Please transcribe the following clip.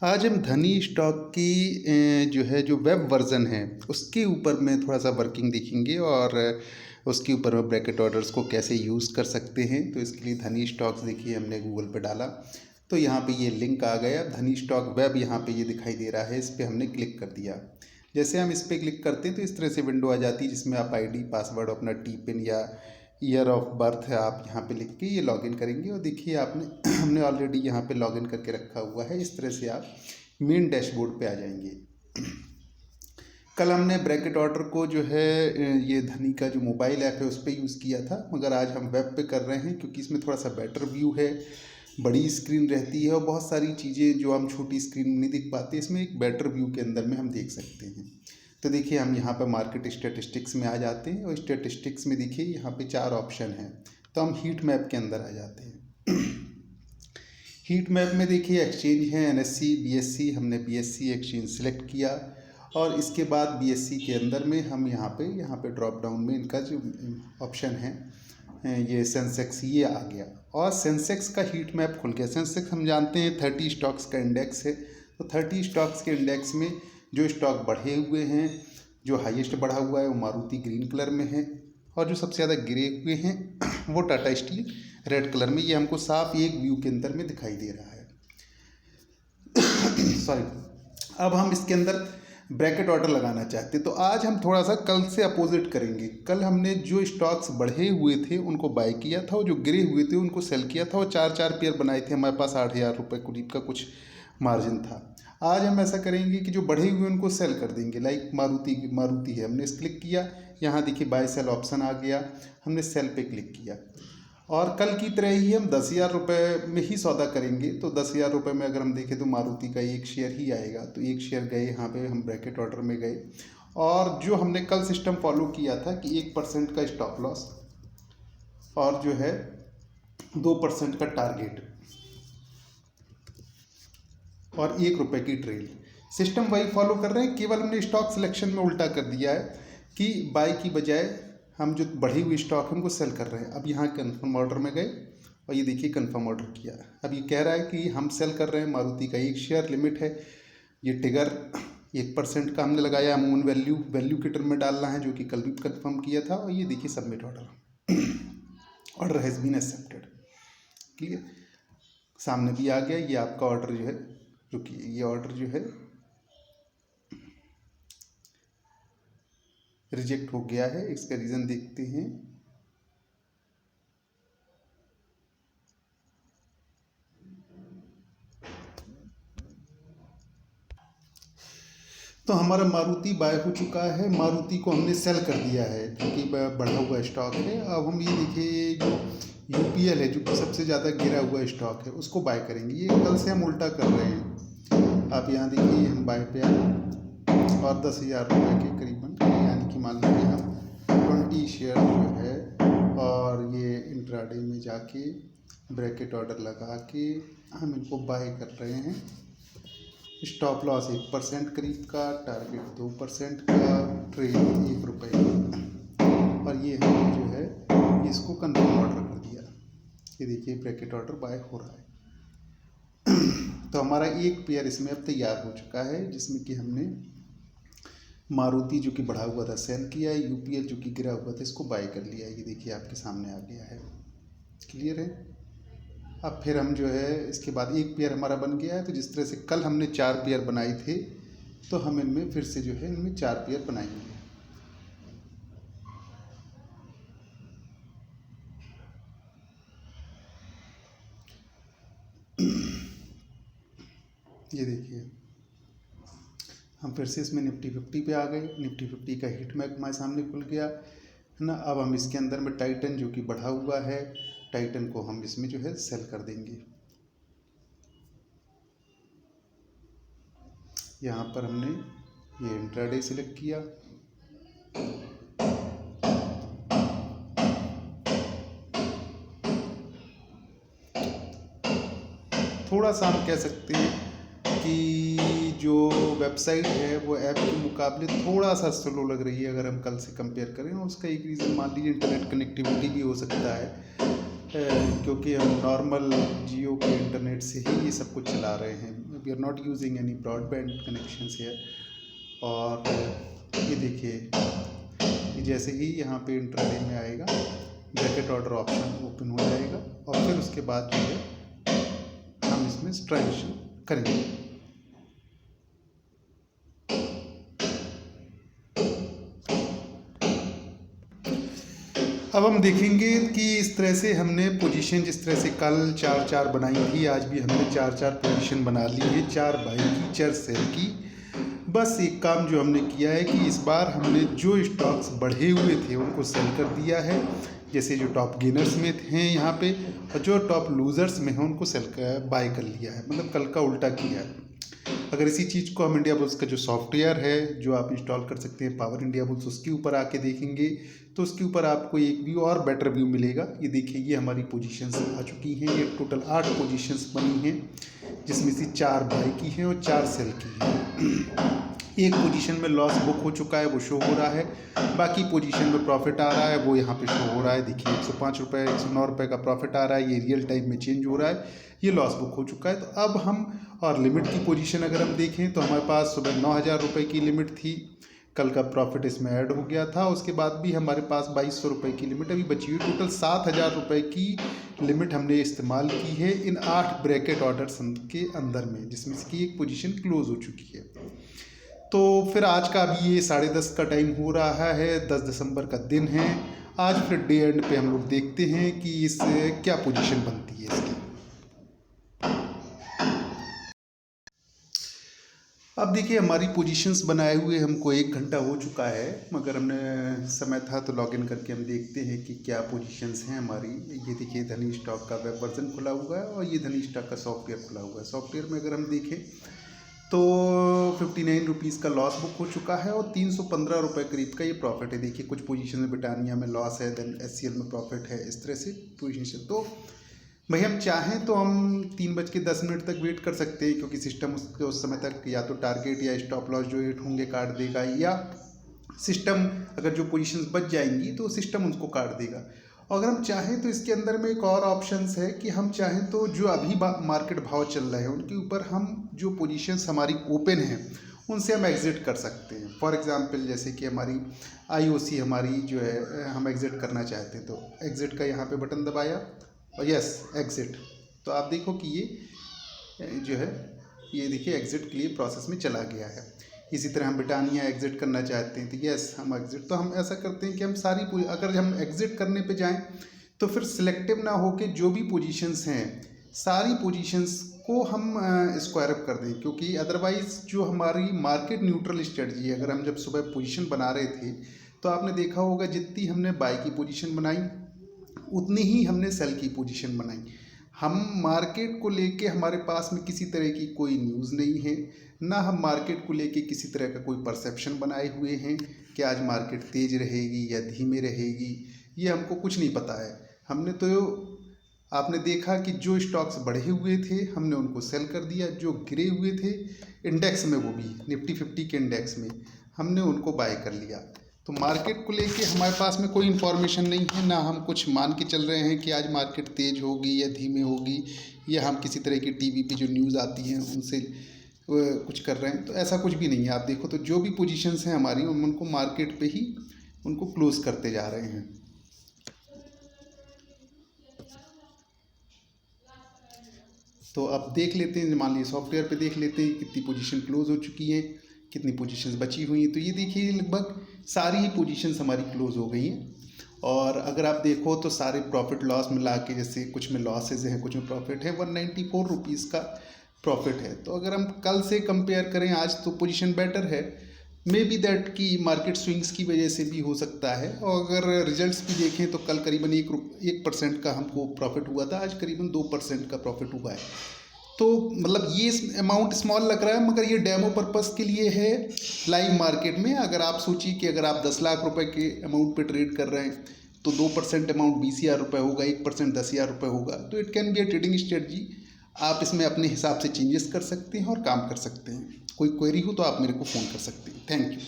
आज हम धनी स्टॉक की जो वेब वर्ज़न है उसके ऊपर में थोड़ा सा वर्किंग देखेंगे और उसके ऊपर में ब्रैकेट ऑर्डर्स को कैसे यूज़ कर सकते हैं। तो इसके लिए धनी स्टॉक्स देखिए हमने गूगल पे डाला तो यहाँ पे ये लिंक आ गया। धनी स्टॉक वेब यहाँ पे ये दिखाई दे रहा है, इस पर हमने क्लिक कर दिया। जैसे हम इस पर क्लिक करते हैं तो इस तरह से विंडो आ जाती है जिसमें आप आईडी पासवर्ड अपना टी-पिन या ईयर ऑफ बर्थ है आप यहाँ पे लिख के ये लॉगिन करेंगे। और देखिए आपने हमने ऑलरेडी यहाँ पे लॉगिन करके रखा हुआ है। इस तरह से आप मेन डैशबोर्ड पे आ जाएंगे। कल हमने ब्रैकेट ऑर्डर को जो है ये धनी का जो मोबाइल ऐप है उस पर यूज़ किया था, मगर आज हम वेब पे कर रहे हैं क्योंकि इसमें थोड़ा सा बेटर व्यू है, बड़ी स्क्रीन रहती है और बहुत सारी चीज़ें जो हम छोटी स्क्रीन में नहीं दिख पाते इसमें एक बेटर व्यू के अंदर में हम देख सकते हैं। तो देखिए हम यहाँ पर मार्केट स्टैटिस्टिक्स में आ जाते हैं और स्टैटिस्टिक्स में देखिए यहाँ पे 4 ऑप्शन हैं। तो हम हीट मैप के अंदर आ जाते हैं। हीट मैप में देखिए एक्सचेंज है NSE BSE, हमने BSE एक्सचेंज सेलेक्ट किया और इसके बाद BSE के अंदर में हम यहाँ पे ड्रॉप डाउन में इनका जो ऑप्शन है ये सेंसेक्स ये आ गया और सेंसेक्स का हीट मैप खुल गया। सेंसेक्स हम जानते हैं 30 स्टॉक्स का इंडेक्स है। तो 30 स्टॉक्स के इंडेक्स में जो स्टॉक बढ़े हुए हैं, जो हाईएस्ट बढ़ा हुआ है वो मारुति ग्रीन कलर में है और जो सबसे ज़्यादा गिरे हुए हैं वो टाटा स्टील रेड कलर में। ये हमको साफ एक व्यू के अंदर में दिखाई दे रहा है। सॉरी। अब हम इसके अंदर ब्रैकेट ऑर्डर लगाना चाहते हैं तो आज हम थोड़ा सा कल से अपोजिट करेंगे। कल हमने जो स्टॉक्स बढ़े हुए थे उनको बाय किया था और जो गिरे हुए थे उनको सेल किया था और 4 पेयर बनाए थे। हमारे पास 8,000 रुपये करीब का कुछ मार्जिन था। आज हम ऐसा करेंगे कि जो बढ़े हुए उनको सेल कर देंगे। लाइक मारुति है, हमने इस क्लिक किया, यहाँ देखिए बाय सेल ऑप्शन आ गया, हमने सेल पे क्लिक किया और कल की तरह ही हम 10,000 रुपये में ही सौदा करेंगे। तो 10,000 रुपये में अगर हम देखें तो मारुति का एक शेयर ही आएगा। तो एक शेयर गए, यहाँ पे हम ब्रैकेट ऑर्डर में गए और जो हमने कल सिस्टम फॉलो किया था कि 1% का स्टॉप लॉस और जो है 2% का टारगेट और 1 रुपये की ट्रेल, सिस्टम वही फॉलो कर रहे हैं। केवल हमने स्टॉक सिलेक्शन में उल्टा कर दिया है कि बाय की बजाय हम जो बढ़ी हुई स्टॉक है उनको सेल कर रहे हैं। अब यहाँ कन्फर्म ऑर्डर में गए और ये देखिए कन्फर्म ऑर्डर किया। अब ये कह रहा है कि हम सेल कर रहे हैं, मारुति का एक शेयर लिमिट है, ये ट्रिगर 1% का हमने लगाया। अमून वैल्यू के टर्म में डालना है जो कि कल भी कन्फर्म किया था और ये देखिए submit order, order has been accepted. Clear, सामने भी आ गया ये आपका ऑर्डर जो है, रुकिए ये ऑर्डर जो है रिजेक्ट हो गया है। इसका रीज़न देखते हैं। तो हमारा मारुति बाय हो चुका है, मारुति को हमने सेल कर दिया है क्योंकि बढ़ा हुआ स्टॉक है। अब हम ये देखिए जो UPL है जो कि सबसे ज़्यादा गिरा हुआ स्टॉक है उसको बाय करेंगे। ये कल से हम उल्टा कर रहे हैं। आप यहाँ देखिए हम बाय पे आए और 10,000 रुपये के करीबन, यानी कि मान लीजिए हम 20 शेयर जो है और ये इंट्राडे में जाके ब्रैकेट ऑर्डर लगा के हम इनको बाय कर रहे हैं। स्टॉप लॉस 1% करीब का, टारगेट 2% का, ट्रेल 1 रुपये का और ये हमने जो है इसको कन्फर्म ऑर्डर कर दिया। ये देखिए ब्रैकेट ऑर्डर बाय हो रहा है। तो हमारा एक पेयर इसमें अब तैयार हो चुका है जिसमें कि हमने मारुति जो कि बढ़ा हुआ था सेल किया है, UPL जो कि गिरा हुआ था इसको बाय कर लिया। ये देखिए आपके सामने आ गया है। क्लियर है। अब फिर हम जो है इसके बाद एक पेयर हमारा बन गया है। तो जिस तरह से कल हमने 4 पेयर बनाए थे तो हम इनमें फिर से जो है इनमें 4 पेयर बनाएंगे। ये देखिए हम फिर से इसमें निफ्टी 50 पे आ गए। निफ्टी 50 का हिट मैप हमारे सामने खुल गया है ना। अब हम इसके अंदर में टाइटन जो कि बढ़ा हुआ है, टाइटन को हम इसमें जो है सेल कर देंगे। यहाँ पर हमने ये इंट्राडे सिलेक्ट किया, थोड़ा सा हम कह सकते हैं कि जो वेबसाइट है वो ऐप के मुकाबले थोड़ा सा स्लो लग रही है अगर हम कल से कंपेयर करें। और उसका एक रीज़न मान लीजिए इंटरनेट कनेक्टिविटी भी हो सकता है क्योंकि हम नॉर्मल जियो के इंटरनेट से ही ये सब कुछ चला रहे हैं। We are not using any broadband connections here. और ये देखिए, ये जैसे ही यहाँ पे इंट्राडे में आएगा ब्रैकेट ऑर्डर ऑप्शन ओपन हो जाएगा और फिर उसके बाद जो है हम इसमें ट्रांजेक्शन करेंगे। अब हम देखेंगे कि इस तरह से हमने पोजीशन, जिस तरह से कल 4-4 बनाई थी, आज भी हमने 4-4 पोजीशन बना ली है, 4 बाई की 4 सेल की। बस एक काम जो हमने किया है कि इस बार हमने जो स्टॉक्स बढ़े हुए थे उनको सेल कर दिया है, जैसे जो टॉप गेनर्स में थे यहाँ पे, और जो टॉप लूज़र्स में हैं उनको सेल कर बाय कर लिया है, मतलब कल का उल्टा किया है। अगर इसी चीज़ को हम इंडिया बुल्स का जो सॉफ्टवेयर है जो आप इंस्टॉल कर सकते हैं पावर इंडिया बुल्स, उसके ऊपर आके देखेंगे तो उसके ऊपर आपको एक व्यू और बेटर व्यू मिलेगा। ये देखिए, ये हमारी पोजीशंस आ चुकी हैं। ये टोटल 8 पोजीशंस बनी हैं, जिसमें से 4 बाई की हैं और 4 सेल की हैं। एक पोजीशन में लॉस बुक हो चुका है, वो शो हो रहा है। बाकी पोजीशन में प्रॉफिट आ रहा है, वो यहाँ पे शो हो रहा है। देखिए 105 रुपये, 109 रुपये का प्रॉफिट आ रहा है, ये रियल टाइम में चेंज हो रहा है। ये लॉस बुक हो चुका है। तो अब हम, और लिमिट की पोजीशन अगर हम देखें तो हमारे पास सुबह 9,000 रुपये की लिमिट थी, कल का प्रॉफिट इसमें ऐड हो गया था। उसके बाद भी हमारे पास 2,200 रुपये की लिमिट अभी बची हुई। टोटल 7,000 रुपये की लिमिट हमने इस्तेमाल की है इन 8 ब्रैकेट ऑर्डर्स के अंदर में, जिसमें से एक पोजीशन क्लोज हो चुकी है। तो फिर आज का अभी ये 10:30 का टाइम हो रहा है, 10 दिसंबर का दिन है। आज फिर डे एंड पे हम लोग देखते हैं कि इससे क्या पोजीशन बनती है इसकी। अब देखिए, हमारी पोजीशंस बनाए हुए हमको 1 घंटा हो चुका है, मगर हमने समय था तो लॉगिन करके हम देखते हैं कि क्या पोजीशंस हैं हमारी। ये देखिए, धनी स्टॉक का वेब वर्जन खुला हुआ है और ये धनी स्टॉक का सॉफ्टवेयर खुला हुआ है। सॉफ्टवेयर में अगर हम देखें तो 59 रुपीज़ का लॉस बुक हो चुका है और 315 रुपये करीब का ये प्रॉफिट है। देखिए, कुछ पोजीशन में ब्रिटानिया में लॉस है, देन SCL में प्रॉफिट है, इस तरह से पोजीशन। तो भाई हम चाहें तो हम 3:10 तक वेट कर सकते हैं, क्योंकि सिस्टम उस समय तक या तो टारगेट या स्टॉप लॉस जो रेट होंगे काट देगा, या सिस्टम अगर जो पोजीशंस बच जाएंगी तो सिस्टम उनको काट देगा। अगर हम चाहें तो इसके अंदर में एक और ऑप्शंस है कि हम चाहें तो जो अभी मार्केट भाव चल रहे हैं उनके ऊपर हम जो पोजीशंस हमारी ओपन हैं उनसे हम एग्ज़िट कर सकते हैं। फॉर एग्जांपल, जैसे कि हमारी IOC हमारी जो है हम एग्ज़िट करना चाहते हैं तो एग्ज़िट का यहाँ पे बटन दबाया और यस एग्ज़िट। तो आप देखो कि ये जो है, ये देखिए एग्ज़िट के लिए प्रोसेस में चला गया है। इसी तरह हम ब्रिटानिया एग्ज़िट करना चाहते हैं तो यस हम एग्ज़िट। तो हम ऐसा करते हैं कि हम सारी, अगर हम एग्ज़िट करने पे जाएं तो फिर सिलेक्टिव ना होके जो भी पोजीशंस हैं सारी पोजीशंस को हम स्क्वायर अप कर दें, क्योंकि अदरवाइज़ जो हमारी मार्केट न्यूट्रल स्ट्रेटजी है, अगर हम जब सुबह पोजीशन बना रहे थे तो आपने देखा होगा जितनी हमने बाई की पोजीशन बनाई उतनी ही हमने सेल की पोजीशन बनाई। हम मार्केट को लेके हमारे पास में किसी तरह की कोई न्यूज़ नहीं है, ना हम मार्केट को लेके किसी तरह का कोई परसेप्शन बनाए हुए हैं कि आज मार्केट तेज़ रहेगी या धीमे रहेगी, ये हमको कुछ नहीं पता है। हमने तो आपने देखा कि जो स्टॉक्स बढ़े हुए थे हमने उनको सेल कर दिया, जो गिरे हुए थे इंडेक्स में, वो भी निफ्टी 50 के इंडेक्स में, हमने उनको बाय कर लिया। तो मार्केट को लेके हमारे पास में कोई इन्फॉर्मेशन नहीं है, ना हम कुछ मान के चल रहे हैं कि आज मार्केट तेज़ होगी या धीमे होगी, या हम किसी तरह की टीवी पे जो न्यूज़ आती हैं उनसे कुछ कर रहे हैं। तो ऐसा कुछ भी नहीं है। आप देखो तो जो भी पोजीशंस हैं हमारी उनको मार्केट पे ही उनको क्लोज करते जा रहे हैं। तो अब देख लेते हैं, मान लीजिए सॉफ्टवेयर पे देख लेते हैं कितनी पोजीशन क्लोज हो चुकी है, कितनी पोजीशंस बची हुई हैं। तो ये देखिए लगभग सारी ही पोजीशंस हमारी क्लोज हो गई हैं। और अगर आप देखो तो सारे प्रॉफिट लॉस मिला के, जैसे कुछ में लॉसेज हैं कुछ में प्रॉफिट है, 194 रुपीज़ का प्रॉफिट है। तो अगर हम कल से कंपेयर करें आज तो पोजीशन बेटर है, मे बी दैट की मार्केट स्विंग्स की वजह से भी हो सकता है। और अगर रिजल्ट्स भी देखें तो कल करीबन 1% का हमको प्रॉफिट हुआ था, आज करीबन 2% का प्रॉफिट हुआ है। तो मतलब ये अमाउंट स्मॉल लग रहा है, मगर ये डेमो पर्पस के लिए है लाइव मार्केट में। अगर आप सोचिए कि अगर आप 10 लाख रुपए के अमाउंट पे ट्रेड कर रहे हैं तो 2% अमाउंट 20,000 रुपये होगा, 1% 10,000 रुपये होगा। तो it can be a trading strategy. आप इसमें अपने हिसाब से चेंजेस कर सकते हैं और काम कर सकते हैं। कोई क्वेरी हो तो आप मेरे को फ़ोन कर सकते हैं। Thank you.